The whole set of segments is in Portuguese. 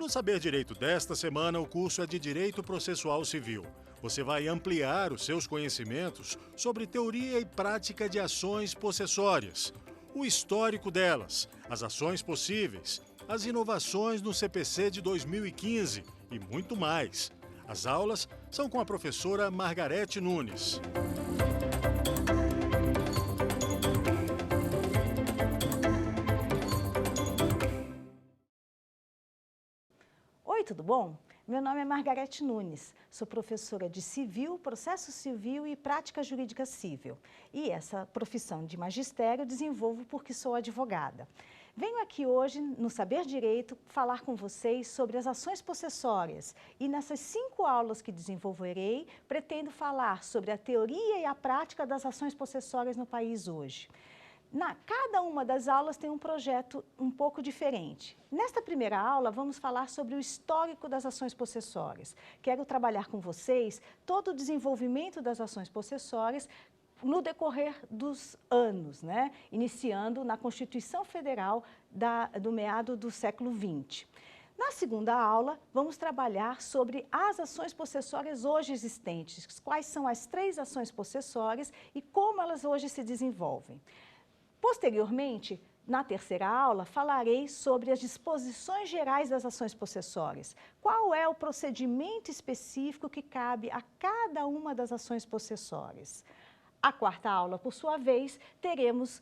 No Saber Direito desta semana, o curso é de Direito Processual Civil. Você vai ampliar os seus conhecimentos sobre teoria e prática de ações possessórias, o histórico delas, as ações possíveis, as inovações no CPC de 2015 e muito mais. As aulas são com a professora Margarete Nunes. Oi, tudo bom? Meu nome é Margarete Nunes, sou professora de Civil, Processo Civil e Prática Jurídica Civil. E essa profissão de magistério desenvolvo porque sou advogada. Venho aqui hoje, no Saber Direito, falar com vocês sobre as ações possessórias. E nessas 5 aulas que desenvolverei, pretendo falar sobre a teoria e a prática das ações possessórias no país hoje. Cada uma das aulas tem um projeto um pouco diferente. Nesta primeira aula, vamos falar sobre o histórico das ações possessórias. Quero trabalhar com vocês todo o desenvolvimento das ações possessórias no decorrer dos anos, né? Iniciando na Constituição Federal do meado do século XX. Na segunda aula, vamos trabalhar sobre as ações possessórias hoje existentes, quais são as 3 ações possessórias e como elas hoje se desenvolvem. Posteriormente, na terceira aula, falarei sobre as disposições gerais das ações possessórias. Qual é o procedimento específico que cabe a cada uma das ações possessórias? A quarta aula, por sua vez, teremos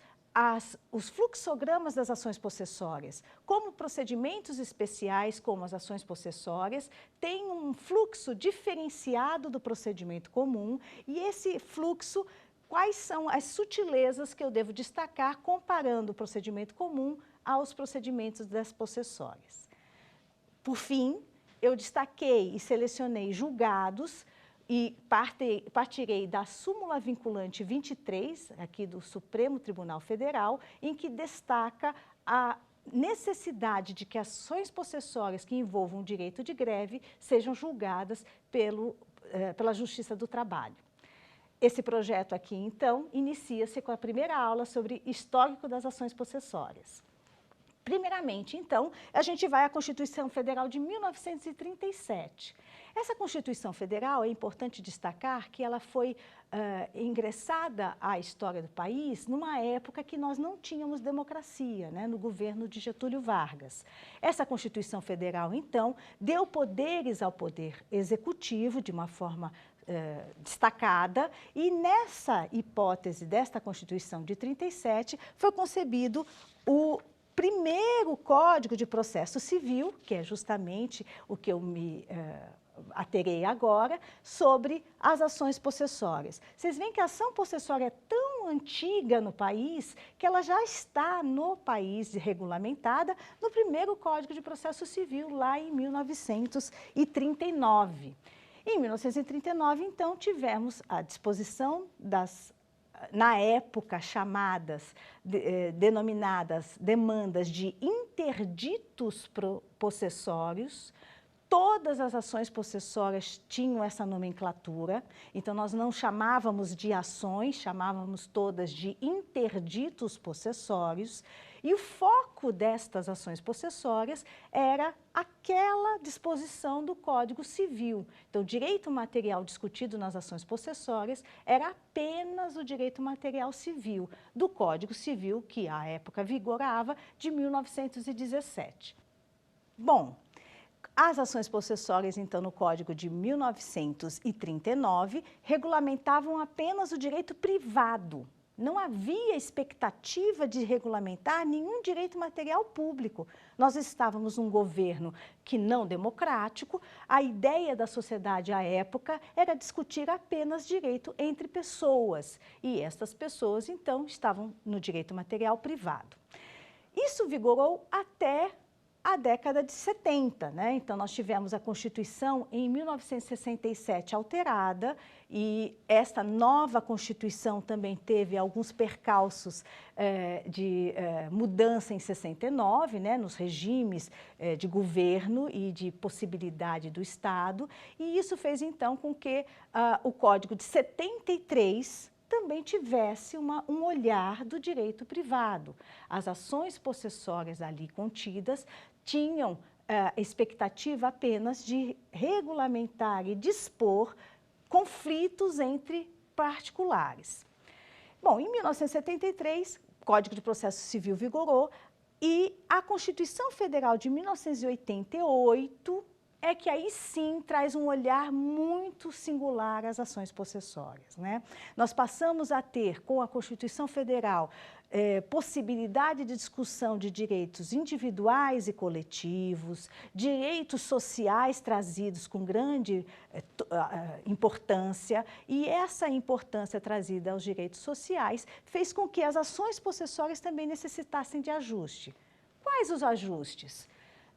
os fluxogramas das ações possessórias. Como procedimentos especiais, como as ações possessórias, têm um fluxo diferenciado do procedimento comum e esse fluxo, quais são as sutilezas que eu devo destacar comparando o procedimento comum aos procedimentos das possessórias. Por fim, eu destaquei e selecionei julgados e partirei da súmula vinculante 23, aqui do Supremo Tribunal Federal, em que destaca a necessidade de que ações possessórias que envolvam o direito de greve sejam julgadas pela Justiça do Trabalho. Esse projeto aqui, então, inicia-se com a primeira aula sobre histórico das ações possessórias. Primeiramente, então, a gente vai à Constituição Federal de 1937. Essa Constituição Federal, é importante destacar que ela foi ingressada à história do país numa época que nós não tínhamos democracia, né, no governo de Getúlio Vargas. Essa Constituição Federal, então, deu poderes ao poder executivo de uma forma destacada, e nessa hipótese desta Constituição de 37 foi concebido o primeiro Código de Processo Civil, que é justamente o que eu me aterei agora, sobre as ações possessórias. Vocês veem que a ação possessória é tão antiga no país que ela já está no país regulamentada no primeiro Código de Processo Civil, lá em 1939. Em 1939, então, tivemos a disposição na época denominadas demandas de interditos possessórios. Todas as ações possessórias tinham essa nomenclatura, então nós não chamávamos de ações, chamávamos todas de interditos possessórios, e o foco destas ações possessórias era aquela disposição do Código Civil. Então, o direito material discutido nas ações possessórias era apenas o direito material civil do Código Civil, que à época vigorava, de 1917. Bom, as ações possessórias, então, no Código de 1939, regulamentavam apenas o direito privado. Não havia expectativa de regulamentar nenhum direito material público. Nós estávamos num governo que não democrático, a ideia da sociedade à época era discutir apenas direito entre pessoas, e estas pessoas, então, estavam no direito material privado. Isso vigorou até a década de 70, né? Então, nós tivemos a Constituição em 1967 alterada, e esta nova Constituição também teve alguns percalços de mudança em 69, né, nos regimes de governo e de possibilidade do Estado, e isso fez, então, com que o Código de 73 também tivesse um olhar do direito privado. As ações possessórias ali contidas tinham expectativa apenas de regulamentar e dispor conflitos entre particulares. Bom, em 1973, o Código de Processo Civil vigorou e a Constituição Federal de 1988 é que aí sim traz um olhar muito singular às ações possessórias, né? Nós passamos a ter, com a Constituição Federal, possibilidade de discussão de direitos individuais e coletivos, direitos sociais trazidos com grande importância, e essa importância trazida aos direitos sociais fez com que as ações possessórias também necessitassem de ajuste. Quais os ajustes?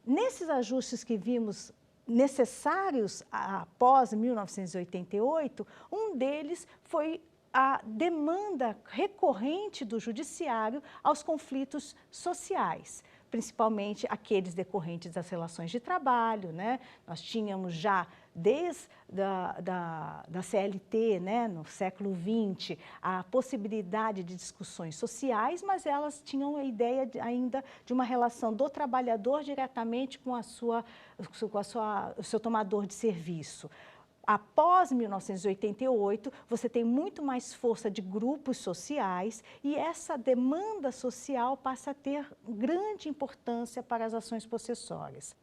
Nesses ajustes que vimos necessários após 1988, um deles foi a demanda recorrente do judiciário aos conflitos sociais, principalmente aqueles decorrentes das relações de trabalho, né? Nós tínhamos já, desde da CLT, né, no século XX, a possibilidade de discussões sociais, mas elas tinham a ideia ainda de uma relação do trabalhador diretamente com o seu tomador de serviço. Após 1988, você tem muito mais força de grupos sociais e essa demanda social passa a ter grande importância para as ações possessórias.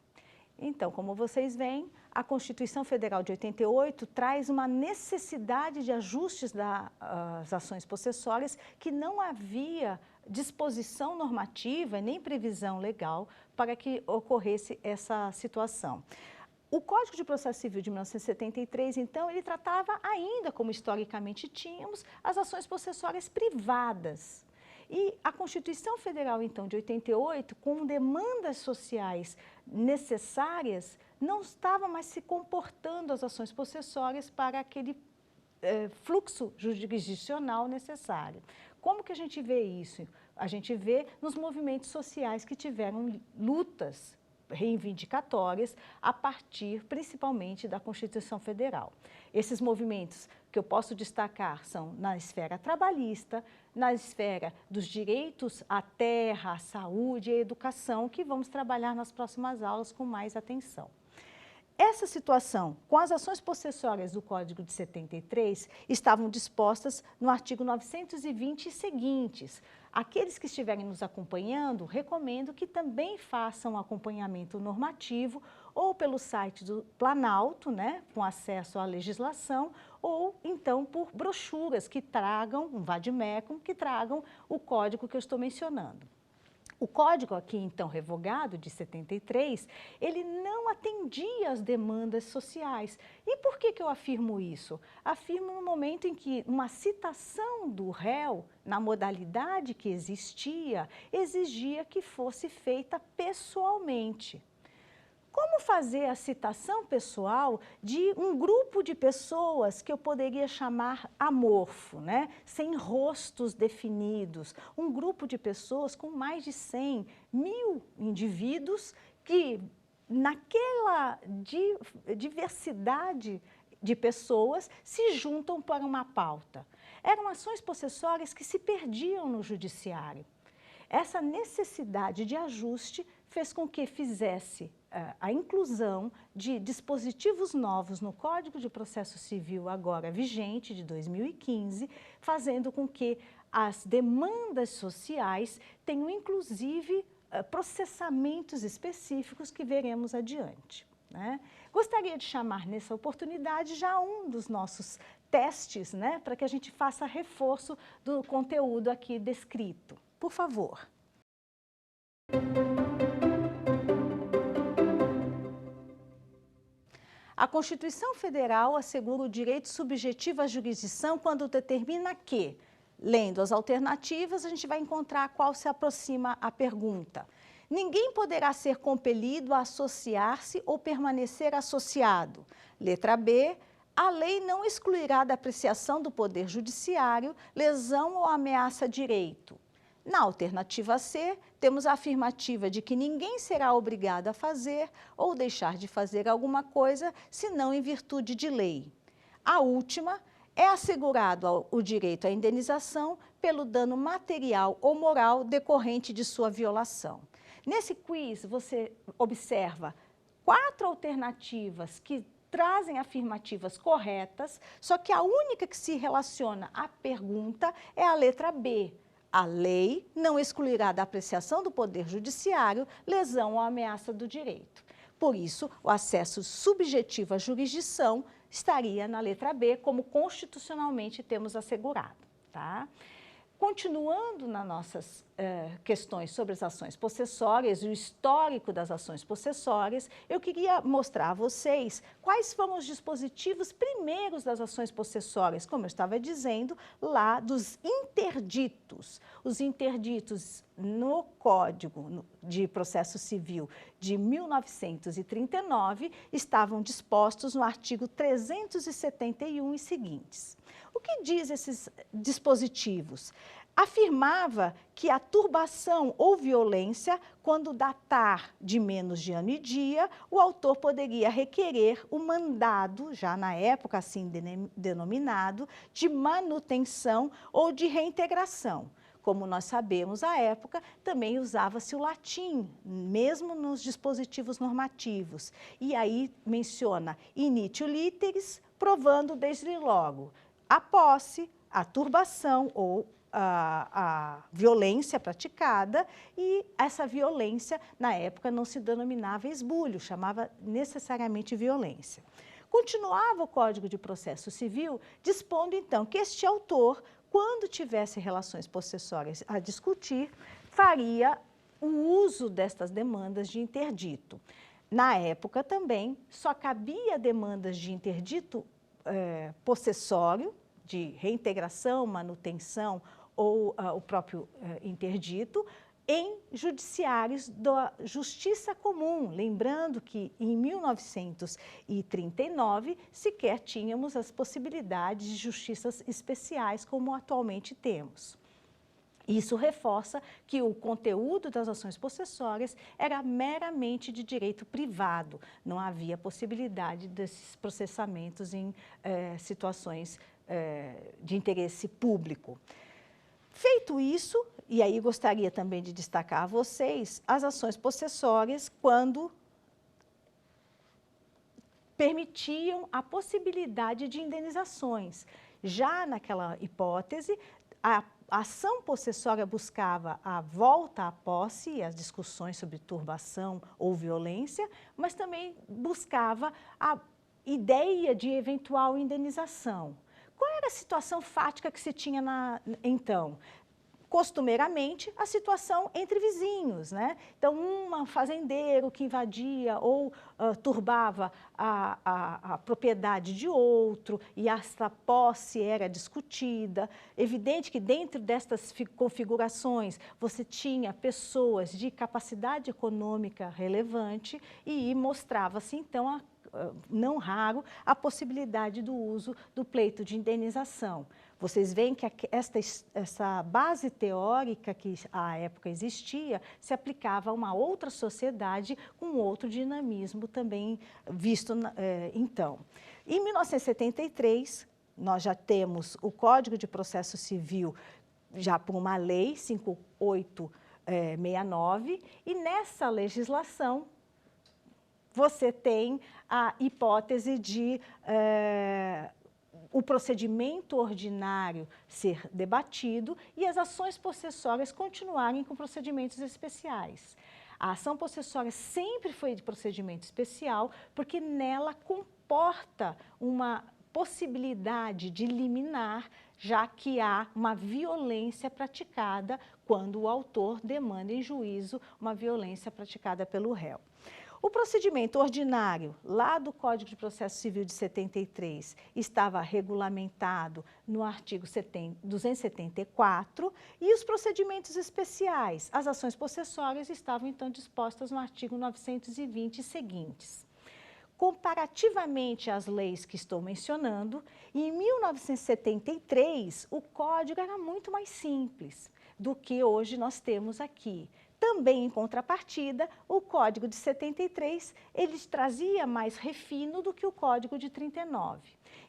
Então, como vocês veem, a Constituição Federal de 88 traz uma necessidade de ajustes das ações possessórias que não havia disposição normativa nem previsão legal para que ocorresse essa situação. O Código de Processo Civil de 1973, então, ele tratava ainda, como historicamente tínhamos, as ações possessórias privadas. E a Constituição Federal, então, de 88, com demandas sociais necessárias, não estava mais se comportando as ações possessórias para aquele fluxo jurisdicional necessário. Como que a gente vê isso? A gente vê nos movimentos sociais que tiveram lutas reivindicatórias a partir, principalmente, da Constituição Federal. Esses movimentos que eu posso destacar são na esfera trabalhista, na esfera dos direitos à terra, à saúde e à educação, que vamos trabalhar nas próximas aulas com mais atenção. Essa situação, com as ações possessórias do Código de 73, estavam dispostas no artigo 920 e seguintes. Aqueles que estiverem nos acompanhando, recomendo que também façam um acompanhamento normativo ou pelo site do Planalto, né, com acesso à legislação, ou então por brochuras que tragam, um vademecum, que tragam o código que eu estou mencionando. O código aqui, então, revogado, de 73, ele não atendia às demandas sociais. E por que eu afirmo isso? Afirmo no momento em que uma citação do réu, na modalidade que existia, exigia que fosse feita pessoalmente. Como fazer a citação pessoal de um grupo de pessoas que eu poderia chamar amorfo, né? Sem rostos definidos, um grupo de pessoas com mais de 100 mil indivíduos que, naquela diversidade de pessoas, se juntam para uma pauta. Eram ações possessórias que se perdiam no judiciário. Essa necessidade de ajuste fez com que fizesse a inclusão de dispositivos novos no Código de Processo Civil, agora vigente, de 2015, fazendo com que as demandas sociais tenham, inclusive, processamentos específicos que veremos adiante, né? Gostaria de chamar nessa oportunidade já um dos nossos testes, né, para que a gente faça reforço do conteúdo aqui descrito. Por favor. A Constituição Federal assegura o direito subjetivo à jurisdição quando determina que, lendo as alternativas, a gente vai encontrar qual se aproxima à pergunta. Ninguém poderá ser compelido a associar-se ou permanecer associado. Letra B, a lei não excluirá da apreciação do Poder Judiciário lesão ou ameaça a direito. Na alternativa C, temos a afirmativa de que ninguém será obrigado a fazer ou deixar de fazer alguma coisa, senão em virtude de lei. A última é assegurado o direito à indenização pelo dano material ou moral decorrente de sua violação. Nesse quiz, você observa 4 alternativas que trazem afirmativas corretas, só que a única que se relaciona à pergunta é a letra B. A lei não excluirá da apreciação do Poder Judiciário lesão ou ameaça do direito. Por isso, o acesso subjetivo à jurisdição estaria na letra B, como constitucionalmente temos assegurado. Tá? Continuando nas nossas questões sobre as ações possessórias e o histórico das ações possessórias, eu queria mostrar a vocês quais foram os dispositivos primeiros das ações possessórias, como eu estava dizendo, lá dos interditos. Os interditos no Código de Processo Civil de 1939 estavam dispostos no artigo 371 e seguintes. O que diz esses dispositivos? Afirmava que a turbação ou violência, quando datar de menos de ano e dia, o autor poderia requerer o mandado, já na época assim denominado, de manutenção ou de reintegração. Como nós sabemos, à época, também usava-se o latim, mesmo nos dispositivos normativos. E aí menciona initio literis, provando desde logo a posse, a turbação ou a violência praticada, e essa violência, na época, não se denominava esbulho, chamava necessariamente violência. Continuava o Código de Processo Civil, dispondo, então, que este autor, quando tivesse relações possessórias a discutir, faria o uso destas demandas de interdito. Na época, também, só cabia demandas de interdito possessório, de reintegração, manutenção ou o próprio interdito, em judiciários da Justiça Comum. Lembrando que em 1939 sequer tínhamos as possibilidades de justiças especiais como atualmente temos. Isso reforça que o conteúdo das ações possessórias era meramente de direito privado, não havia possibilidade desses processamentos em situações de interesse público. Feito isso, e aí gostaria também de destacar a vocês, as ações possessórias quando permitiam a possibilidade de indenizações. Já naquela hipótese, a ação possessória buscava a volta à posse e as discussões sobre turbação ou violência, mas também buscava a ideia de eventual indenização. Qual era a situação fática que se tinha então? Costumeiramente, a situação entre vizinhos, né? Então, um fazendeiro que invadia ou turbava a propriedade de outro e essa posse era discutida. Evidente que dentro destas configurações você tinha pessoas de capacidade econômica relevante e mostrava-se, então, não raro, a possibilidade do uso do pleito de indenização. Vocês veem que essa base teórica que à época existia se aplicava a uma outra sociedade com outro dinamismo também visto então. Em 1973, nós já temos o Código de Processo Civil já por uma lei 5869 e nessa legislação você tem a hipótese de o procedimento ordinário ser debatido e as ações possessórias continuarem com procedimentos especiais. A ação possessória sempre foi de procedimento especial porque nela comporta uma possibilidade de liminar, já que há uma violência praticada quando o autor demanda em juízo uma violência praticada pelo réu. O procedimento ordinário, lá do Código de Processo Civil de 73, estava regulamentado no artigo 274 e os procedimentos especiais, as ações possessórias, estavam então dispostas no artigo 920 e seguintes. Comparativamente às leis que estou mencionando, em 1973, o Código era muito mais simples do que hoje nós temos aqui. Também, em contrapartida, o Código de 73, ele trazia mais refino do que o Código de 39.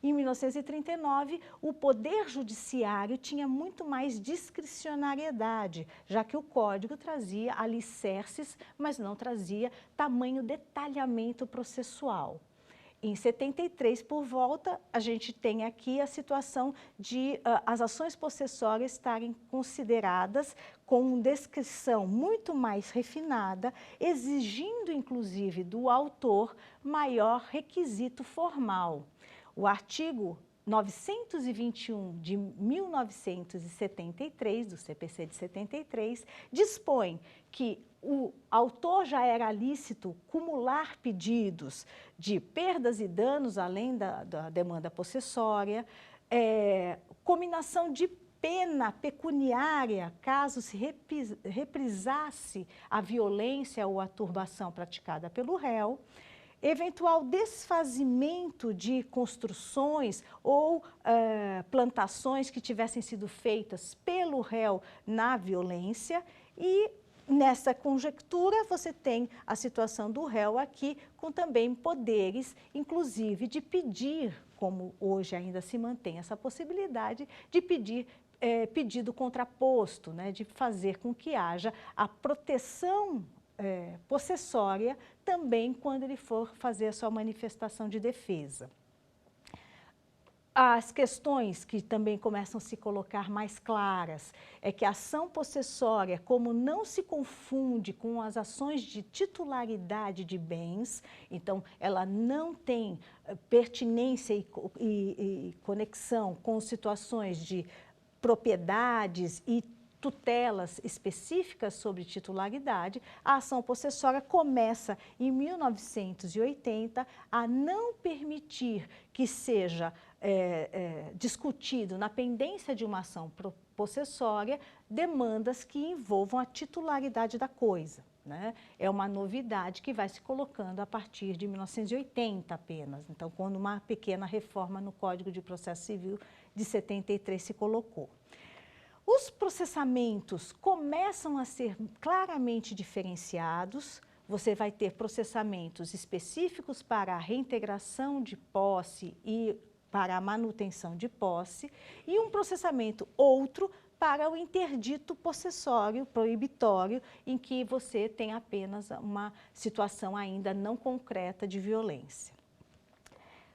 Em 1939, o Poder Judiciário tinha muito mais discricionariedade, já que o Código trazia alicerces, mas não trazia tamanho detalhamento processual. Em 73, por volta, a gente tem aqui a situação de as ações possessórias estarem consideradas com descrição muito mais refinada, exigindo, inclusive, do autor maior requisito formal. O artigo 921 de 1973, do CPC de 73, dispõe que o autor já era lícito cumular pedidos de perdas e danos, além da demanda possessória, cominação de pena pecuniária, caso se reprisasse a violência ou a turbação praticada pelo réu, eventual desfazimento de construções ou plantações que tivessem sido feitas pelo réu na violência. E nessa conjectura você tem a situação do réu aqui com também poderes, inclusive de pedir, como hoje ainda se mantém essa possibilidade, de pedir pedido contraposto, né, de fazer com que haja a proteção possessória também quando ele for fazer a sua manifestação de defesa. As questões que também começam a se colocar mais claras é que a ação possessória, como não se confunde com as ações de titularidade de bens, então ela não tem pertinência e conexão com situações de propriedades e tutelas específicas sobre titularidade, a ação possessória começa em 1980 a não permitir que seja discutido na pendência de uma ação possessória demandas que envolvam a titularidade da coisa, né? É uma novidade que vai se colocando a partir de 1980 apenas, então quando uma pequena reforma no Código de Processo Civil de 73 se colocou. Os processamentos começam a ser claramente diferenciados. Você vai ter processamentos específicos para a reintegração de posse e para a manutenção de posse, e um processamento outro para o interdito possessório, proibitório, em que você tem apenas uma situação ainda não concreta de violência.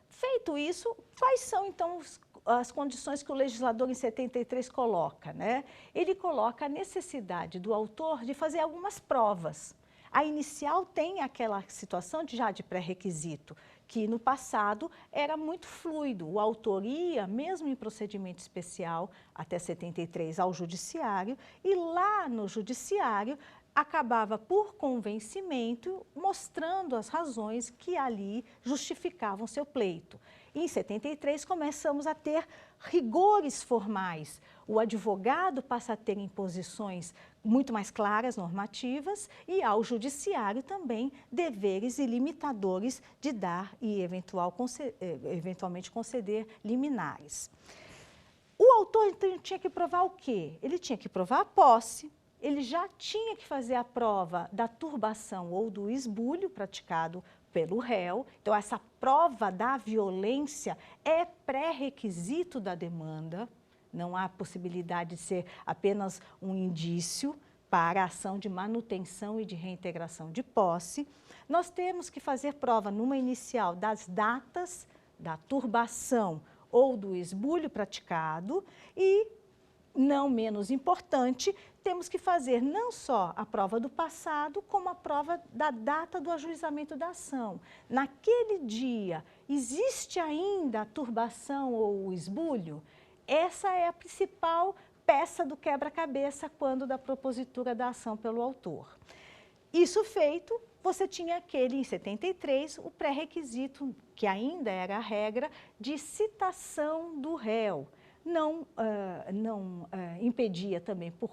Feito isso, quais são então as condições que o legislador em 73 coloca, né? Ele coloca a necessidade do autor de fazer algumas provas. A inicial tem aquela situação já de pré-requisito, que no passado era muito fluido. O autor ia, mesmo em procedimento especial, até 73 ao judiciário, e lá no judiciário acabava por convencimento mostrando as razões que ali justificavam seu pleito. Em 73 começamos a ter rigores formais. O advogado passa a ter imposições muito mais claras, normativas, e ao judiciário também deveres ilimitadores de dar e eventualmente conceder liminares. O autor então tinha que provar o quê? Ele tinha que provar a posse, ele já tinha que fazer a prova da turbação ou do esbulho praticado pelo réu. Então, essa prova da violência é pré-requisito da demanda, não há possibilidade de ser apenas um indício para a ação de manutenção e de reintegração de posse. Nós temos que fazer prova numa inicial das datas da turbação ou do esbulho praticado e, não menos importante, temos que fazer não só a prova do passado, como a prova da data do ajuizamento da ação. Naquele dia, existe ainda a turbação ou o esbulho? Essa é a principal peça do quebra-cabeça quando da propositura da ação pelo autor. Isso feito, você tinha aquele, em 73, o pré-requisito, que ainda era a regra, de citação do réu. Não impedia também, por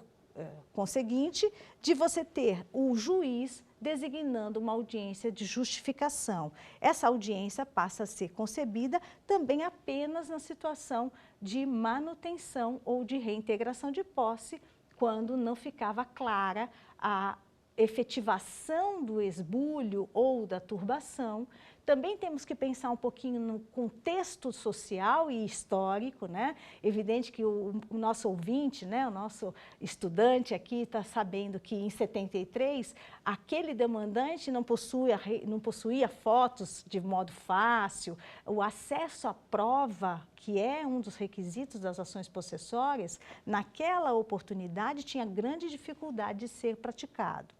conseguinte, de você ter o juiz designando uma audiência de justificação. Essa audiência passa a ser concebida também apenas na situação de manutenção ou de reintegração de posse, quando não ficava clara a efetivação do esbulho ou da turbação. Também temos que pensar um pouquinho no contexto social e histórico, né? Evidente que o nosso ouvinte, né, o nosso estudante aqui está sabendo que em 73, aquele demandante não possuía fotos de modo fácil, o acesso à prova, que é um dos requisitos das ações possessórias, naquela oportunidade tinha grande dificuldade de ser praticado.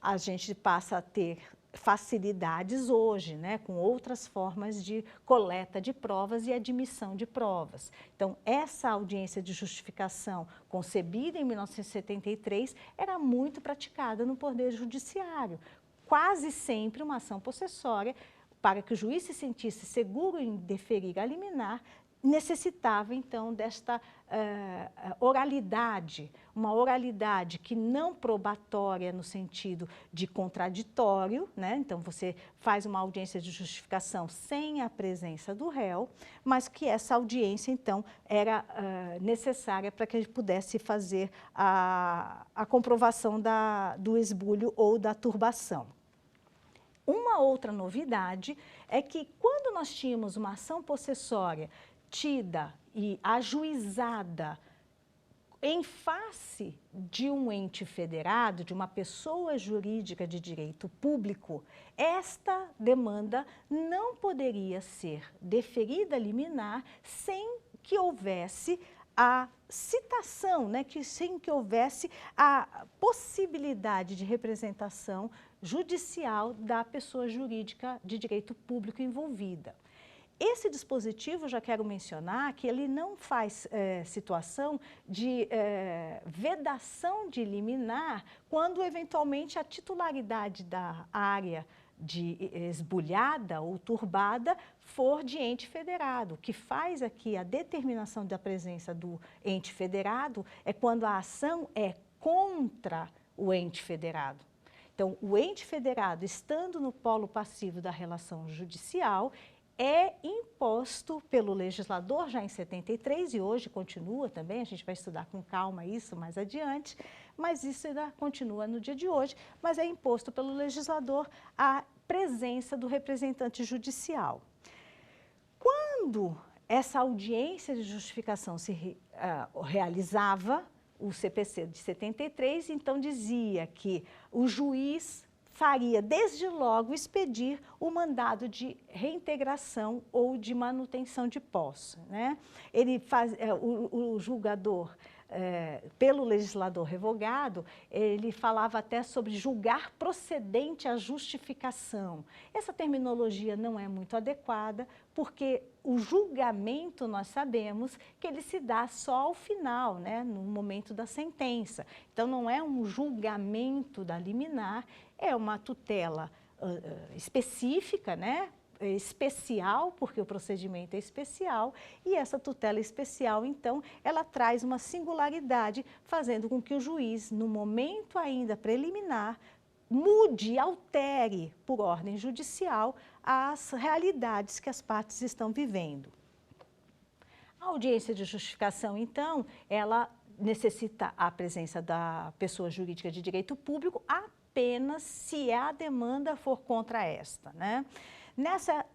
A gente passa a ter facilidades hoje, né, com outras formas de coleta de provas e admissão de provas. Então, essa audiência de justificação concebida em 1973 era muito praticada no Poder Judiciário. Quase sempre uma ação possessória, para que o juiz se sentisse seguro em deferir a liminar, necessitava, então, desta oralidade, uma oralidade que não probatória no sentido de contraditório, né? Então, você faz uma audiência de justificação sem a presença do réu, mas que essa audiência, então, era necessária para que a gente pudesse fazer a comprovação do esbulho ou da turbação. Uma outra novidade é que, quando nós tínhamos uma ação possessória tida e ajuizada em face de um ente federado, de uma pessoa jurídica de direito público, esta demanda não poderia ser deferida liminar sem que houvesse a citação, né, sem que houvesse a possibilidade de representação judicial da pessoa jurídica de direito público envolvida. Esse dispositivo, já quero mencionar, que ele não faz situação de vedação de liminar quando, eventualmente, a titularidade da área esbulhada ou turbada for de ente federado. O que faz aqui a determinação da presença do ente federado é quando a ação é contra o ente federado. Então, o ente federado, estando no polo passivo da relação judicial, é imposto pelo legislador já em 73 e hoje continua também, a gente vai estudar com calma isso mais adiante, mas isso ainda continua no dia de hoje, mas é imposto pelo legislador a presença do representante judicial. Quando essa audiência de justificação se realizava, o CPC de 73, então dizia que o juiz faria, desde logo, expedir o mandado de reintegração ou de manutenção de posse, né? O julgador, pelo legislador revogado, ele falava até sobre julgar procedente a justificação. Essa terminologia não é muito adequada, porque o julgamento, nós sabemos que ele se dá só ao final, né, no momento da sentença. Então, não é um julgamento da liminar, é uma tutela específica, né, especial, porque o procedimento é especial, e essa tutela especial, então, ela traz uma singularidade, fazendo com que o juiz, no momento ainda preliminar, mude, altere, por ordem judicial, as realidades que as partes estão vivendo. A audiência de justificação, então, ela necessita a presença da pessoa jurídica de direito público apenas se a demanda for contra esta, né? Nessa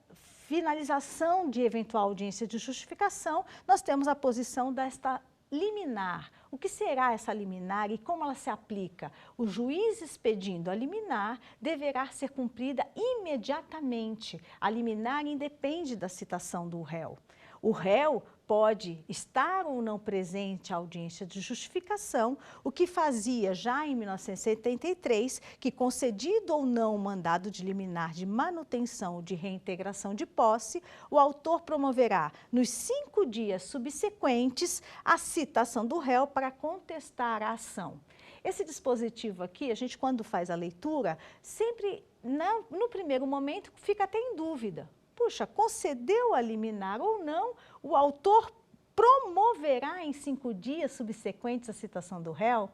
finalização de eventual audiência de justificação, nós temos a posição desta liminar. O que será essa liminar e como ela se aplica? O juiz expedindo a liminar deverá ser cumprida imediatamente. A liminar independe da citação do réu. O réu pode estar ou não presente à audiência de justificação, o que fazia já em 1973 que, concedido ou não o mandado de liminar de manutenção ou de reintegração de posse, o autor promoverá, nos 5 dias subsequentes, a citação do réu para contestar a ação. Esse dispositivo aqui, a gente, quando faz a leitura, sempre, no primeiro momento, fica até em dúvida. Puxa, concedeu a liminar ou não, o autor promoverá em 5 dias subsequentes a citação do réu?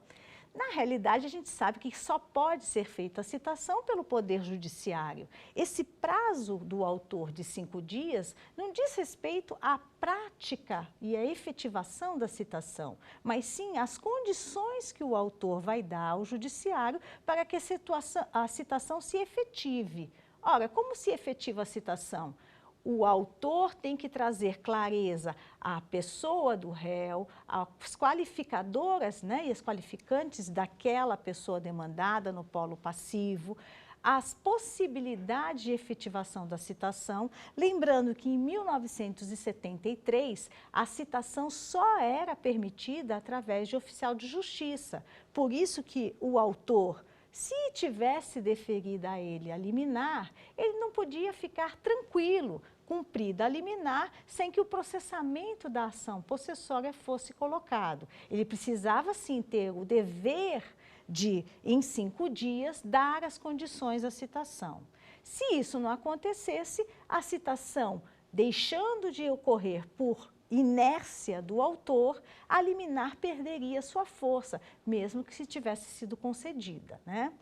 Na realidade, a gente sabe que só pode ser feita a citação pelo Poder Judiciário. Esse prazo do autor de 5 dias não diz respeito à prática e à efetivação da citação, mas sim às condições que o autor vai dar ao Judiciário para que a citação se efetive. Ora, como se efetiva a citação? O autor tem que trazer clareza à pessoa do réu, às qualificadoras, né, e as qualificantes daquela pessoa demandada no polo passivo, as possibilidades de efetivação da citação, lembrando que em 1973 a citação só era permitida através de oficial de justiça. Por isso que o autor, se tivesse deferida a ele a liminar, ele não podia ficar tranquilo, cumprida a liminar, sem que o processamento da ação possessória fosse colocado. Ele precisava, sim, ter o dever de, em 5 dias, dar as condições à citação. Se isso não acontecesse, a citação, deixando de ocorrer por inércia do autor, a liminar perderia sua força, mesmo que se tivesse sido concedida, né?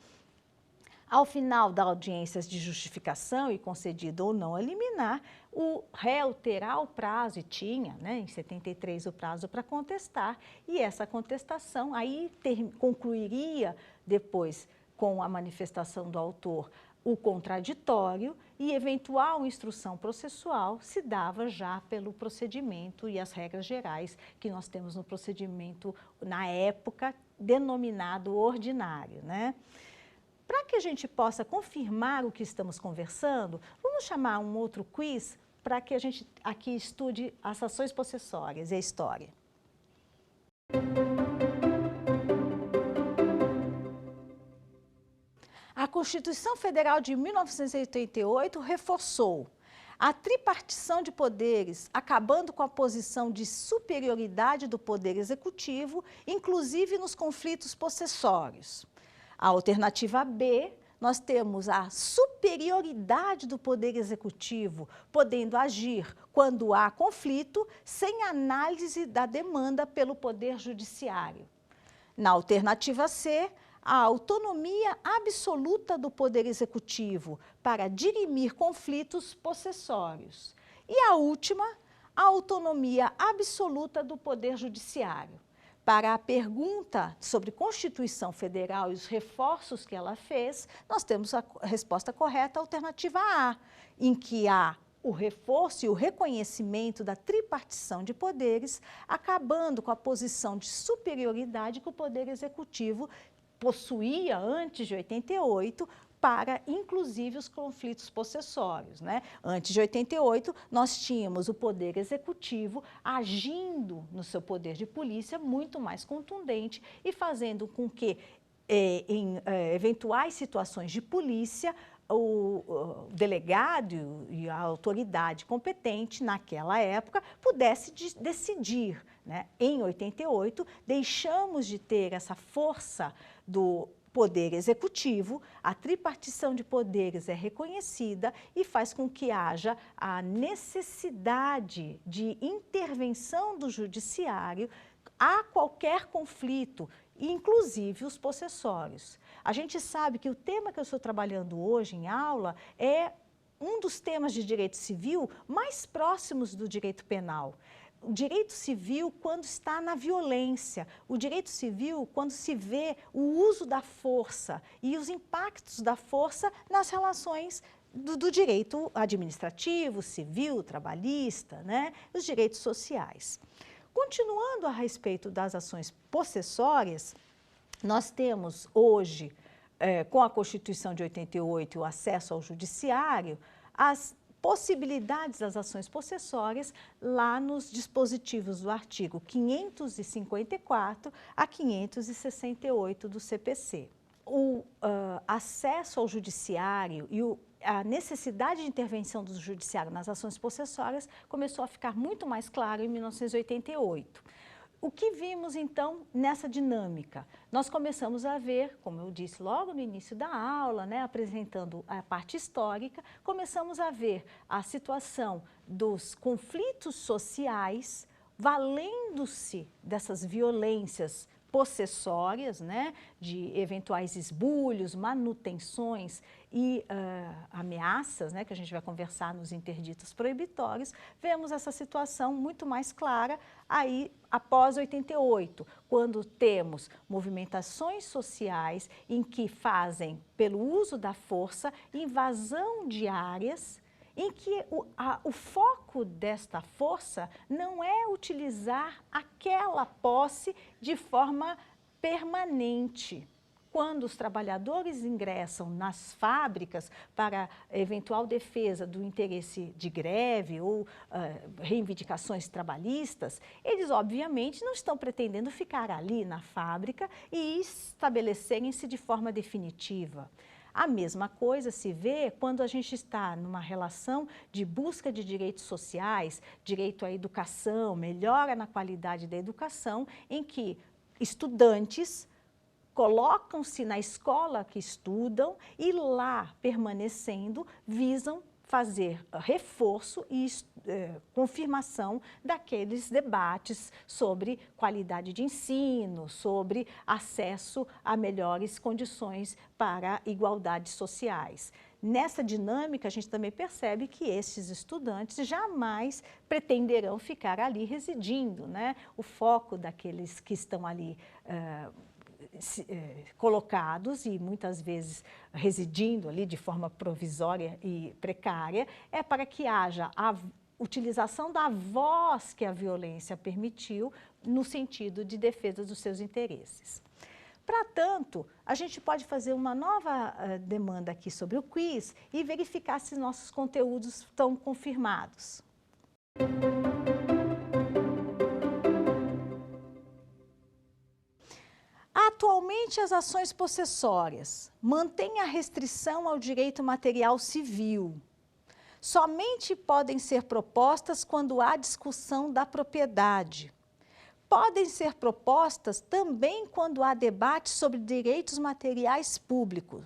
Ao final da audiência de justificação e concedida ou não a liminar, o réu terá o prazo, e tinha, né, em 73, o prazo para contestar, e essa contestação aí concluiria depois com a manifestação do autor o contraditório, e eventual instrução processual se dava já pelo procedimento e as regras gerais que nós temos no procedimento, na época, denominado ordinário, né? Para que a gente possa confirmar o que estamos conversando, vamos chamar um outro quiz para que a gente aqui estude as ações possessórias e a história. A Constituição Federal de 1988 reforçou a tripartição de poderes, acabando com a posição de superioridade do Poder Executivo, inclusive nos conflitos possessórios. A alternativa B, nós temos a superioridade do Poder Executivo, podendo agir quando há conflito, sem análise da demanda pelo Poder Judiciário. Na alternativa C, a autonomia absoluta do Poder Executivo para dirimir conflitos possessórios. E a última, a autonomia absoluta do Poder Judiciário. Para a pergunta sobre Constituição Federal e os reforços que ela fez, nós temos a resposta correta, a alternativa A, em que há o reforço e o reconhecimento da tripartição de poderes, acabando com a posição de superioridade que o Poder Executivo possuía antes de 88, para, inclusive, os conflitos possessórios, né? Antes de 88, nós tínhamos o Poder Executivo agindo no seu poder de polícia muito mais contundente e fazendo com que, em eventuais situações de polícia, o delegado e a autoridade competente, naquela época, pudesse decidir, né? Em 88, deixamos de ter essa força do Poder Executivo, a tripartição de poderes é reconhecida e faz com que haja a necessidade de intervenção do Judiciário a qualquer conflito, inclusive os possessórios. A gente sabe que o tema que eu estou trabalhando hoje em aula é um dos temas de direito civil mais próximos do direito penal. O direito civil quando está na violência, o direito civil quando se vê o uso da força e os impactos da força nas relações do direito administrativo, civil, trabalhista, né? Os direitos sociais. Continuando a respeito das ações possessórias, nós temos hoje, com a Constituição de 88 e o acesso ao judiciário, as possibilidades das ações possessórias lá nos dispositivos do artigo 554 a 568 do CPC. O acesso ao judiciário e a necessidade de intervenção do judiciário nas ações possessórias começou a ficar muito mais claro em 1988. O que vimos, então, nessa dinâmica? Nós começamos a ver, como eu disse logo no início da aula, né, apresentando a parte histórica, começamos a ver a situação dos conflitos sociais valendo-se dessas violências possessórias, né, de eventuais esbulhos, manutenções e ameaças, né, que a gente vai conversar nos interditos proibitórios, vemos essa situação muito mais clara aí após 88, quando temos movimentações sociais em que fazem, pelo uso da força, invasão de áreas em que o foco desta força não é utilizar aquela posse de forma permanente. Quando os trabalhadores ingressam nas fábricas para eventual defesa do interesse de greve ou reivindicações trabalhistas, eles obviamente não estão pretendendo ficar ali na fábrica e estabelecerem-se de forma definitiva. A mesma coisa se vê quando a gente está numa relação de busca de direitos sociais, direito à educação, melhora na qualidade da educação, em que estudantes colocam-se na escola que estudam e lá, permanecendo, visam fazer reforço e confirmação daqueles debates sobre qualidade de ensino, sobre acesso a melhores condições para igualdades sociais. Nessa dinâmica, a gente também percebe que esses estudantes jamais pretenderão ficar ali residindo, né? O foco daqueles que estão ali colocados e muitas vezes residindo ali de forma provisória e precária, é para que haja a utilização da voz que a violência permitiu no sentido de defesa dos seus interesses. Para tanto, a gente pode fazer uma nova demanda aqui sobre o quiz e verificar se nossos conteúdos estão confirmados. Atualmente, as ações possessórias mantêm a restrição ao direito material civil. Somente podem ser propostas quando há discussão da propriedade. Podem ser propostas também quando há debate sobre direitos materiais públicos.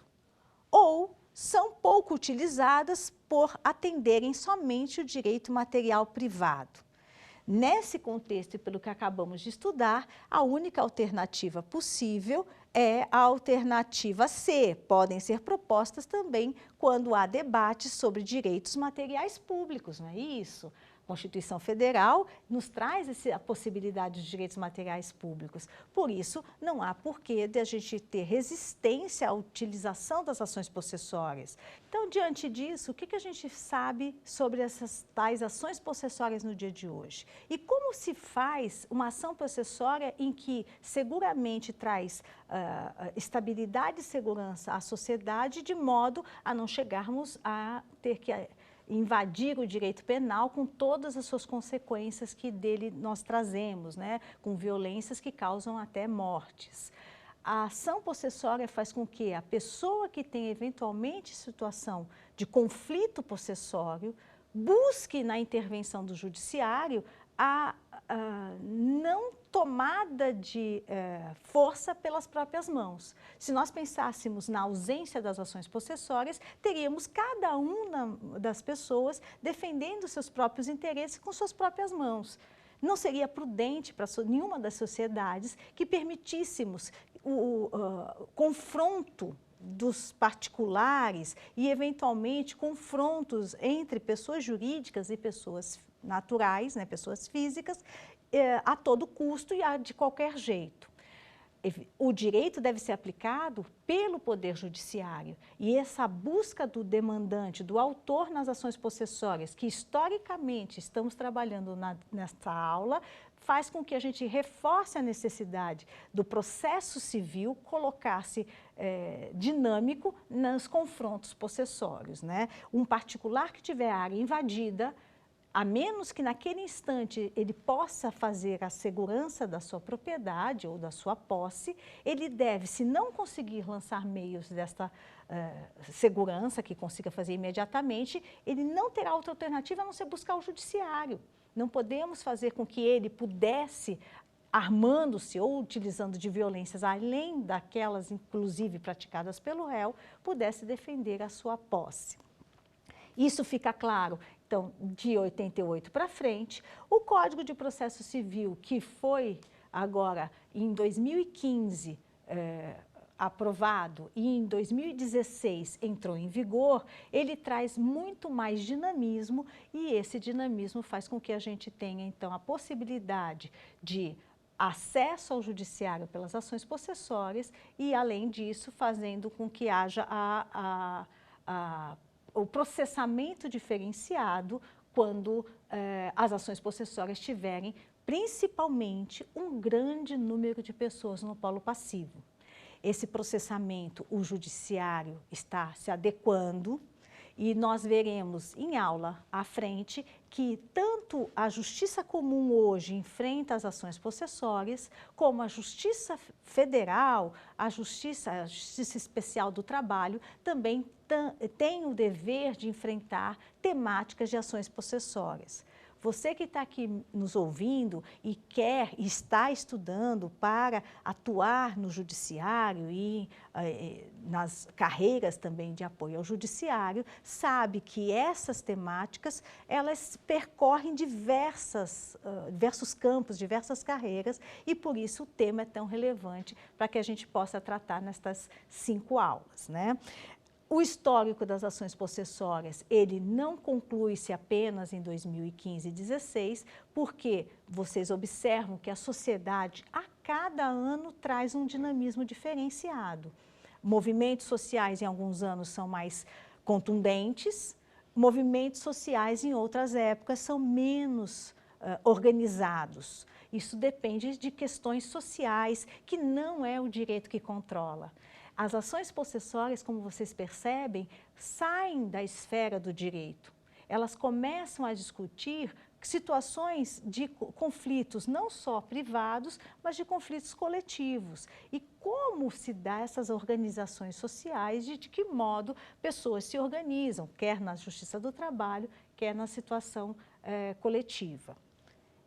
Ou são pouco utilizadas por atenderem somente o direito material privado. Nesse contexto, e pelo que acabamos de estudar, a única alternativa possível é a alternativa C. Podem ser propostas também quando há debates sobre direitos materiais públicos, não é isso? A Constituição Federal nos traz a possibilidade de direitos materiais públicos. Por isso, não há porquê de a gente ter resistência à utilização das ações possessórias. Então, diante disso, o que a gente sabe sobre essas tais ações possessórias no dia de hoje? E como se faz uma ação possessória em que seguramente traz estabilidade e segurança à sociedade, de modo a não chegarmos a ter que invadir o direito penal com todas as suas consequências que dele nós trazemos, né? Com violências que causam até mortes. A ação possessória faz com que a pessoa que tem eventualmente situação de conflito possessório busque na intervenção do judiciário a não tomada de força pelas próprias mãos. Se nós pensássemos na ausência das ações possessórias, teríamos cada uma das pessoas defendendo seus próprios interesses com suas próprias mãos. Não seria prudente para nenhuma das sociedades que permitíssemos o confronto dos particulares e, eventualmente, confrontos entre pessoas jurídicas e pessoas naturais, né, pessoas físicas, a todo custo e de qualquer jeito. O direito deve ser aplicado pelo Poder Judiciário e essa busca do demandante, do autor nas ações possessórias, que historicamente estamos trabalhando nesta aula, faz com que a gente reforce a necessidade do processo civil colocar-se dinâmico nos confrontos possessórios, né? Um particular que tiver área invadida, a menos que naquele instante ele possa fazer a segurança da sua propriedade ou da sua posse, ele deve, se não conseguir lançar meios desta segurança, que consiga fazer imediatamente, ele não terá outra alternativa a não ser buscar o judiciário. Não podemos fazer com que ele pudesse, armando-se ou utilizando de violências, além daquelas, inclusive, praticadas pelo réu, pudesse defender a sua posse. Isso fica claro. Então, de 88 para frente, o Código de Processo Civil, que foi agora em 2015, aprovado e em 2016 entrou em vigor, ele traz muito mais dinamismo e esse dinamismo faz com que a gente tenha, então, a possibilidade de acesso ao judiciário pelas ações possessórias e, além disso, fazendo com que haja o processamento diferenciado quando as ações possessórias tiverem, principalmente, um grande número de pessoas no polo passivo. Esse processamento, o judiciário está se adequando e nós veremos em aula à frente que tanto a Justiça Comum hoje enfrenta as ações possessórias, como a Justiça Federal, a Justiça Especial do Trabalho, também tem o dever de enfrentar temáticas de ações possessórias. Você que está aqui nos ouvindo e está estudando para atuar no judiciário e nas carreiras também de apoio ao judiciário, sabe que essas temáticas, elas percorrem diversos campos, diversas carreiras, e por isso o tema é tão relevante para que a gente possa tratar nestas 5 aulas, né? O histórico das ações possessórias, ele não conclui-se apenas em 2015 e 2016, porque vocês observam que a sociedade, a cada ano, traz um dinamismo diferenciado. Movimentos sociais, em alguns anos, são mais contundentes, movimentos sociais, em outras épocas, são menos organizados. Isso depende de questões sociais, que não é o direito que controla. As ações possessórias, como vocês percebem, saem da esfera do direito. Elas começam a discutir situações de conflitos não só privados, mas de conflitos coletivos. E como se dá essas organizações sociais, de que modo pessoas se organizam, quer na Justiça do Trabalho, quer na situação coletiva.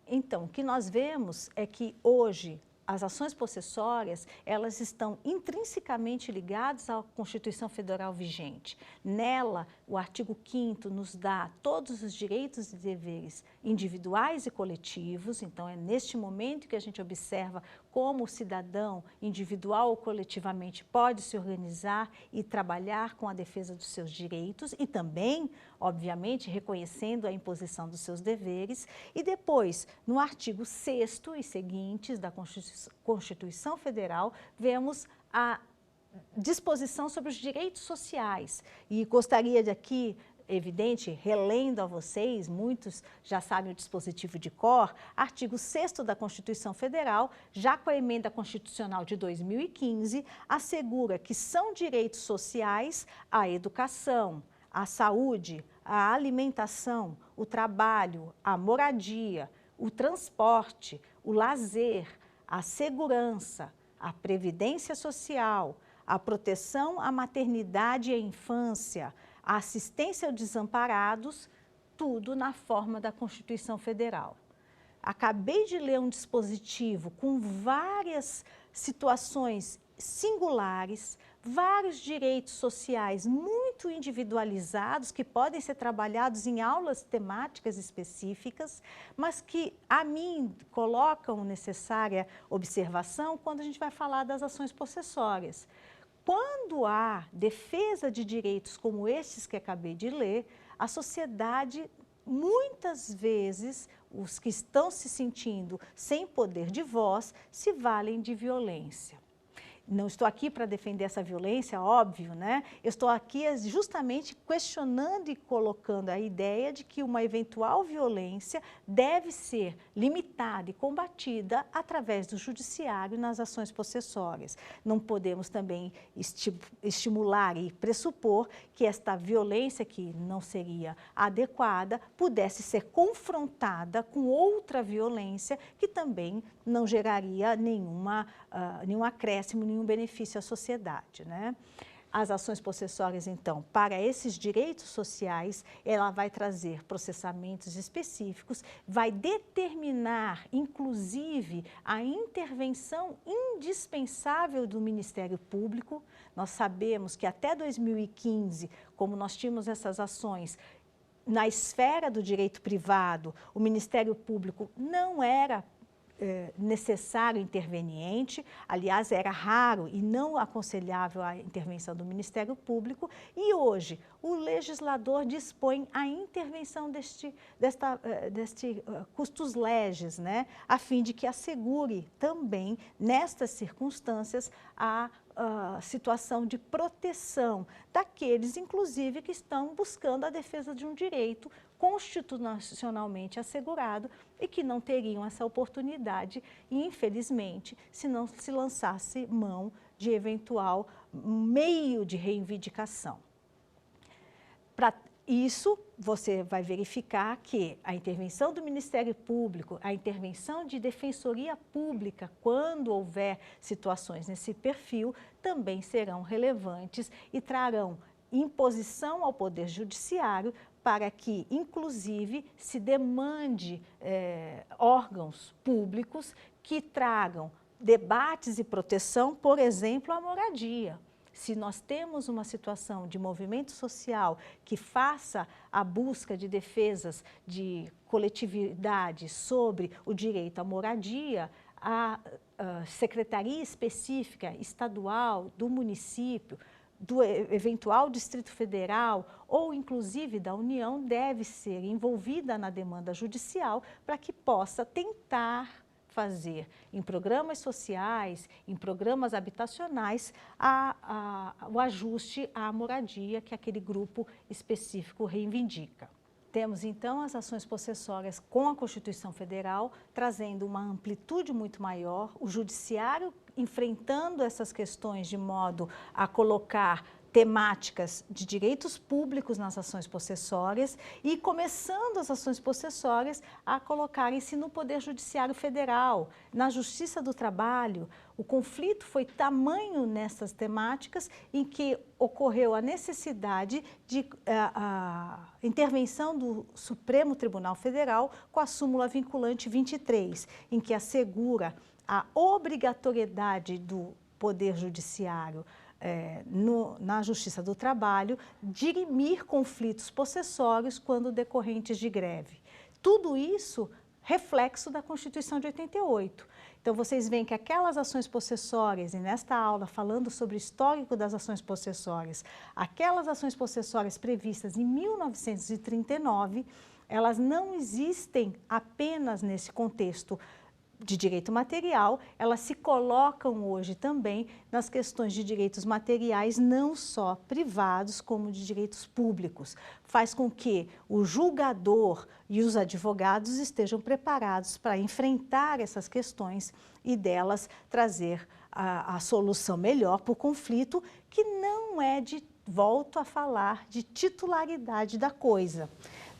Então, o que nós vemos é que hoje as ações possessórias, elas estão intrinsecamente ligadas à Constituição Federal vigente. Nela, o artigo 5º nos dá todos os direitos e deveres individuais e coletivos, então é neste momento que a gente observa como o cidadão, individual ou coletivamente, pode se organizar e trabalhar com a defesa dos seus direitos e também, obviamente, reconhecendo a imposição dos seus deveres. E depois, no artigo 6º e seguintes da Constituição Federal, vemos a disposição sobre os direitos sociais. E gostaria de aqui, evidente, relendo a vocês, muitos já sabem o dispositivo de cor, artigo 6º da Constituição Federal, já com a emenda constitucional de 2015, assegura que são direitos sociais a educação, a saúde, a alimentação, o trabalho, a moradia, o transporte, o lazer, a segurança, a previdência social, a proteção à maternidade e à infância, a assistência aos desamparados, tudo na forma da Constituição Federal. Acabei de ler um dispositivo com várias situações singulares, vários direitos sociais muito individualizados que podem ser trabalhados em aulas temáticas específicas, mas que a mim colocam necessária observação quando a gente vai falar das ações possessórias. Quando há defesa de direitos como estes que acabei de ler, a sociedade, muitas vezes, os que estão se sentindo sem poder de voz, se valem de violência. Não estou aqui para defender essa violência, óbvio, né? Eu estou aqui justamente questionando e colocando a ideia de que uma eventual violência deve ser limitada e combatida através do judiciário nas ações possessórias. Não podemos também estimular e pressupor que esta violência, que não seria adequada, pudesse ser confrontada com outra violência que também não geraria nenhum acréscimo, nenhum benefício à sociedade, né? As ações possessórias, então, para esses direitos sociais, ela vai trazer processamentos específicos, vai determinar, inclusive, a intervenção indispensável do Ministério Público. Nós sabemos que até 2015, como nós tínhamos essas ações na esfera do direito privado, o Ministério Público não era necessário interveniente, aliás, era raro e não aconselhável a intervenção do Ministério Público, e hoje o legislador dispõe a intervenção deste custos legis, né, a fim de que assegure também, nestas circunstâncias, a situação de proteção daqueles, inclusive, que estão buscando a defesa de um direito constitucionalmente assegurado e que não teriam essa oportunidade, infelizmente, se não se lançasse mão de eventual meio de reivindicação. Para isso, você vai verificar que a intervenção do Ministério Público, a intervenção de Defensoria Pública, quando houver situações nesse perfil, também serão relevantes e trarão imposição ao Poder Judiciário para que, inclusive, se demande órgãos públicos que tragam debates e proteção, por exemplo, à moradia. Se nós temos uma situação de movimento social que faça a busca de defesas de coletividade sobre o direito à moradia, a secretaria específica estadual do município, do eventual Distrito Federal ou inclusive da União deve ser envolvida na demanda judicial para que possa tentar fazer em programas sociais, em programas habitacionais, o ajuste à moradia que aquele grupo específico reivindica. Temos, então, as ações possessórias com a Constituição Federal, trazendo uma amplitude muito maior, o Judiciário enfrentando essas questões de modo a colocar temáticas de direitos públicos nas ações possessórias e começando as ações possessórias a colocarem-se no Poder Judiciário Federal, na Justiça do Trabalho. O conflito foi tamanho nessas temáticas em que ocorreu a necessidade de a intervenção do Supremo Tribunal Federal com a súmula vinculante 23, em que assegura a obrigatoriedade do Poder Judiciário na Justiça do Trabalho, dirimir conflitos possessórios quando decorrentes de greve. Tudo isso reflexo da Constituição de 88. Então, vocês veem que aquelas ações possessórias, e nesta aula falando sobre o histórico das ações possessórias, aquelas ações possessórias previstas em 1939, elas não existem apenas nesse contexto de direito material, elas se colocam hoje também nas questões de direitos materiais, não só privados, como de direitos públicos. Faz com que o julgador e os advogados estejam preparados para enfrentar essas questões e delas trazer a solução melhor para o conflito, que não é volto a falar, de titularidade da coisa.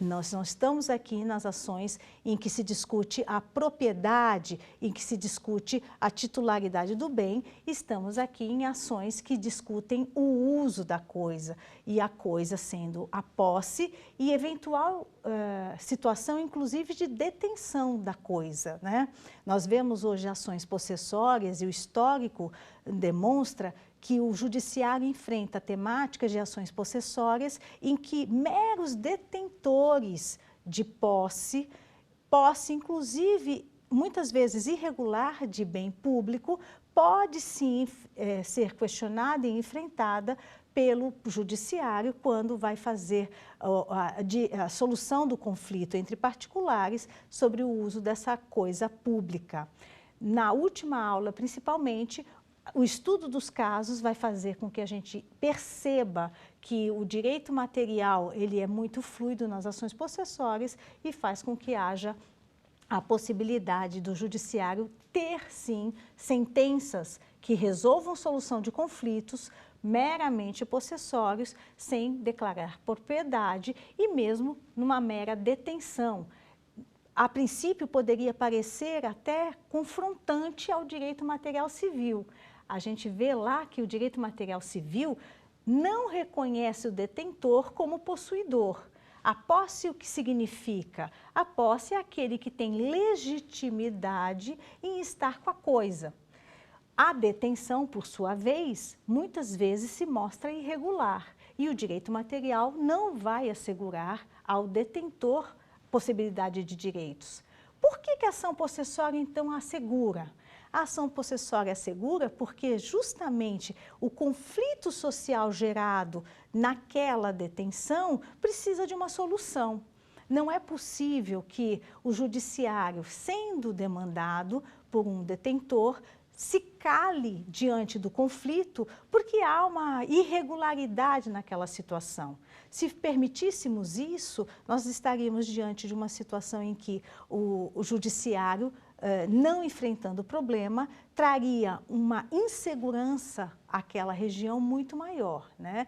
Nós não estamos aqui nas ações em que se discute a propriedade, em que se discute a titularidade do bem, estamos aqui em ações que discutem o uso da coisa, e a coisa sendo a posse e eventual situação, inclusive, de detenção da coisa, né? Nós vemos hoje ações possessórias e o histórico demonstra que o judiciário enfrenta temáticas de ações possessórias em que meros detentores de posse inclusive muitas vezes irregular de bem público, pode sim ser questionada e enfrentada pelo judiciário quando vai fazer a solução do conflito entre particulares sobre o uso dessa coisa pública. Na última aula, principalmente, o estudo dos casos vai fazer com que a gente perceba que o direito material ele é muito fluido nas ações possessórias e faz com que haja a possibilidade do judiciário ter, sim, sentenças que resolvam solução de conflitos meramente possessórios, sem declarar propriedade e mesmo numa mera detenção. A princípio, poderia parecer até confrontante ao direito material civil. A gente vê lá que o direito material civil não reconhece o detentor como possuidor. A posse, o que significa? A posse é aquele que tem legitimidade em estar com a coisa. A detenção, por sua vez, muitas vezes se mostra irregular e o direito material não vai assegurar ao detentor possibilidade de direitos. Por que a ação possessória, então, assegura? A ação possessória assegura porque justamente o conflito social gerado naquela detenção precisa de uma solução. Não é possível que o judiciário, sendo demandado por um detentor, se cale diante do conflito porque há uma irregularidade naquela situação. Se permitíssemos isso, nós estaríamos diante de uma situação em que o judiciário, não enfrentando o problema, traria uma insegurança àquela região muito maior, né?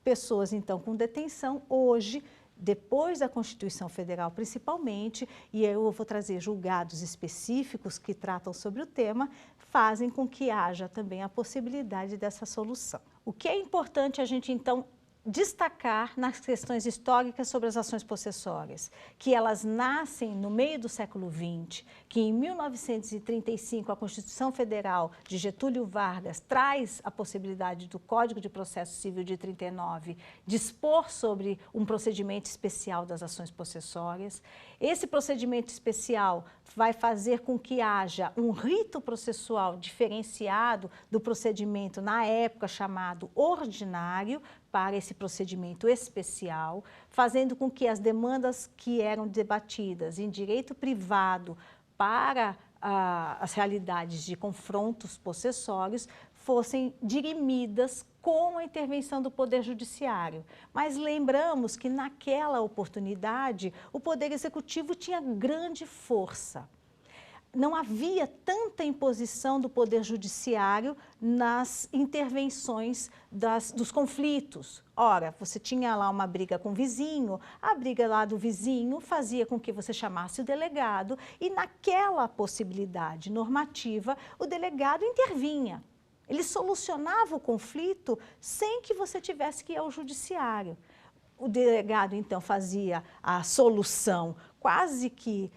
Pessoas, então, com detenção, hoje, depois da Constituição Federal principalmente, e eu vou trazer julgados específicos que tratam sobre o tema, fazem com que haja também a possibilidade dessa solução. O que é importante a gente, então, destacar nas questões históricas sobre as ações possessórias, que elas nascem no meio do século XX, que em 1935 a Constituição Federal de Getúlio Vargas traz a possibilidade do Código de Processo Civil de 39 dispor sobre um procedimento especial das ações possessórias. Esse procedimento especial vai fazer com que haja um rito processual diferenciado do procedimento na época chamado ordinário, para esse procedimento especial, fazendo com que as demandas que eram debatidas em direito privado para as realidades de confrontos possessórios fossem dirimidas com a intervenção do Poder Judiciário. Mas lembramos que naquela oportunidade o Poder Executivo tinha grande força. Não havia tanta imposição do Poder Judiciário nas intervenções dos conflitos. Ora, você tinha lá uma briga com o vizinho, a briga lá do vizinho fazia com que você chamasse o delegado e naquela possibilidade normativa o delegado intervinha. Ele solucionava o conflito sem que você tivesse que ir ao judiciário. O delegado, então, fazia a solução quase que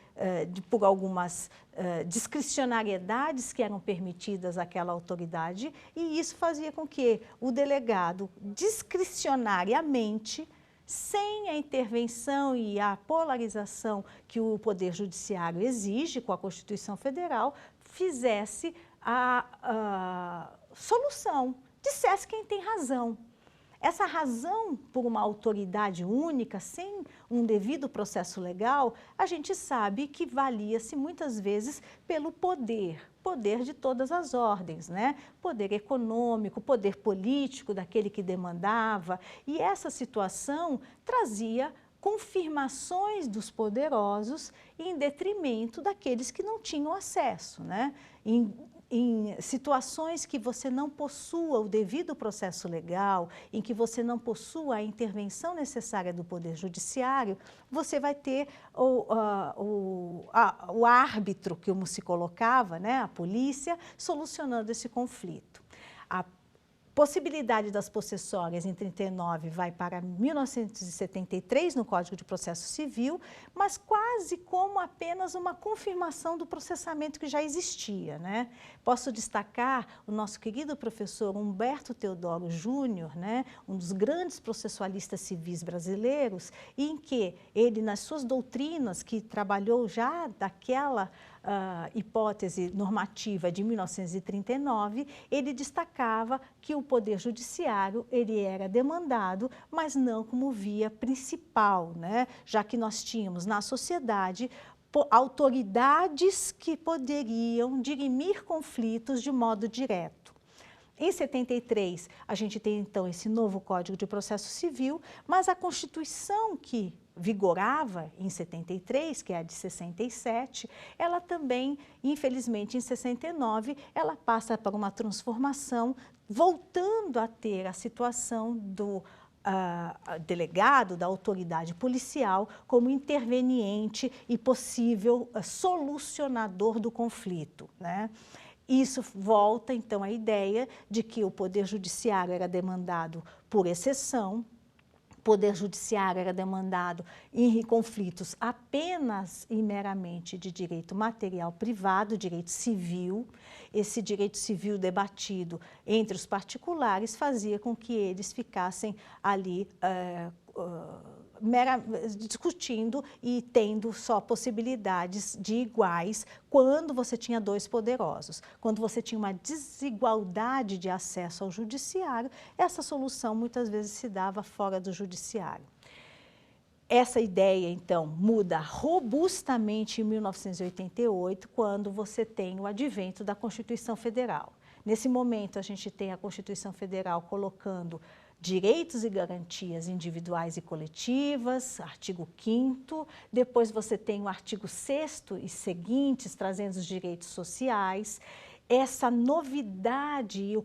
por algumas discricionariedades que eram permitidas àquela autoridade, e isso fazia com que o delegado, discricionariamente, sem a intervenção e a polarização que o Poder Judiciário exige com a Constituição Federal, fizesse a solução, dissesse quem tem razão. Essa razão por uma autoridade única, sem um devido processo legal, a gente sabe que valia-se muitas vezes pelo poder de todas as ordens, né? Poder econômico, poder político daquele que demandava. E essa situação trazia confirmações dos poderosos em detrimento daqueles que não tinham acesso, né? Em situações que você não possua o devido processo legal, em que você não possua a intervenção necessária do Poder Judiciário, você vai ter o árbitro, como se colocava, né, a polícia, solucionando esse conflito. A possibilidade das possessórias em 39 vai para 1973 no Código de Processo Civil, mas quase como apenas uma confirmação do processamento que já existia, né? Posso destacar o nosso querido professor Humberto Teodoro Júnior, né? Um dos grandes processualistas civis brasileiros, em que ele, nas suas doutrinas, que trabalhou já daquela hipótese normativa de 1939, ele destacava que o Poder Judiciário ele era demandado, mas não como via principal, né? Já que nós tínhamos na sociedade autoridades que poderiam dirimir conflitos de modo direto. Em 73, a gente tem então esse novo Código de Processo Civil, mas a Constituição que vigorava em 73, que é a de 67, ela também, infelizmente, em 69, ela passa por uma transformação, voltando a ter a situação do delegado, da autoridade policial, como interveniente e possível solucionador do conflito, né? Isso volta, então, à ideia de que o Poder Judiciário era demandado por exceção, o Poder Judiciário era demandado em conflitos apenas e meramente de direito material privado, direito civil. Esse direito civil debatido entre os particulares fazia com que eles ficassem ali discutindo e tendo só possibilidades de iguais quando você tinha dois poderosos. Quando você tinha uma desigualdade de acesso ao judiciário, essa solução muitas vezes se dava fora do judiciário. Essa ideia, então, muda robustamente em 1988, quando você tem o advento da Constituição Federal. Nesse momento, a gente tem a Constituição Federal colocando direitos e garantias individuais e coletivas, artigo 5º. Depois você tem o artigo 6º e seguintes, trazendo os direitos sociais. Essa novidade e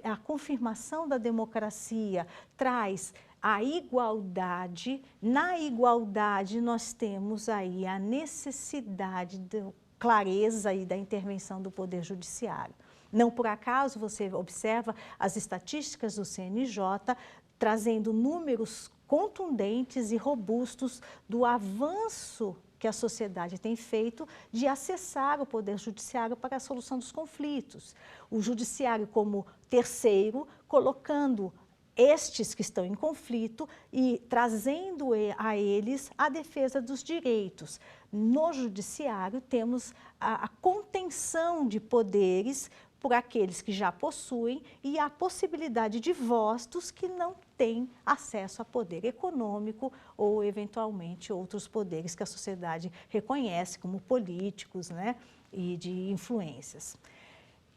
a confirmação da democracia traz a igualdade. Na igualdade, nós temos aí a necessidade de clareza e da intervenção do Poder Judiciário. Não por acaso você observa as estatísticas do CNJ trazendo números contundentes e robustos do avanço que a sociedade tem feito de acessar o Poder Judiciário para a solução dos conflitos. O Judiciário como terceiro, colocando estes que estão em conflito e trazendo a eles a defesa dos direitos. No Judiciário temos a contenção de poderes por aqueles que já possuem e a possibilidade de voz dos que não têm acesso a poder econômico ou, eventualmente, outros poderes que a sociedade reconhece, como políticos, né, e de influências.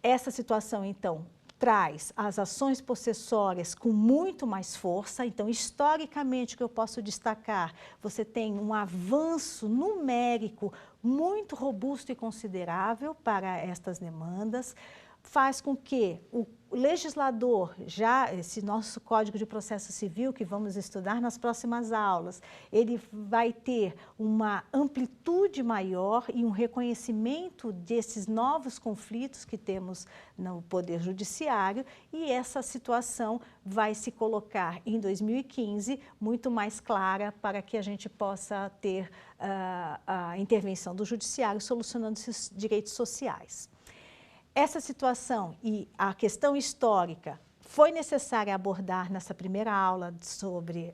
Essa situação, então, traz as ações possessórias com muito mais força. Então, historicamente, o que eu posso destacar, você tem um avanço numérico muito robusto e considerável para estas demandas, faz com que o legislador, já esse nosso Código de Processo Civil, que vamos estudar nas próximas aulas, ele vai ter uma amplitude maior e um reconhecimento desses novos conflitos que temos no Poder Judiciário, e essa situação vai se colocar em 2015 muito mais clara para que a gente possa ter a intervenção do Judiciário solucionando esses direitos sociais. Essa situação e a questão histórica foi necessária abordar nessa primeira aula sobre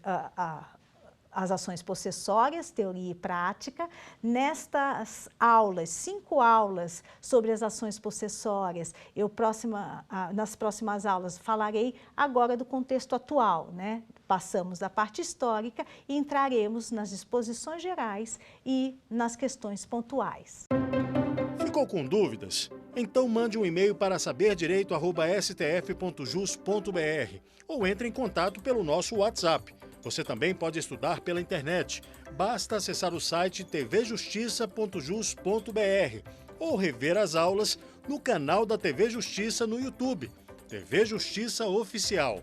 as ações possessórias, teoria e prática. Nestas aulas, 5 aulas sobre as ações possessórias, nas próximas aulas falarei agora do contexto atual, né? Passamos da parte histórica e entraremos nas disposições gerais e nas questões pontuais. Ficou com dúvidas? Então mande um e-mail para saberdireito@stf.jus.br ou entre em contato pelo nosso WhatsApp. Você também pode estudar pela internet. Basta acessar o site tvjustiça.jus.br ou rever as aulas no canal da TV Justiça no YouTube, TV Justiça Oficial.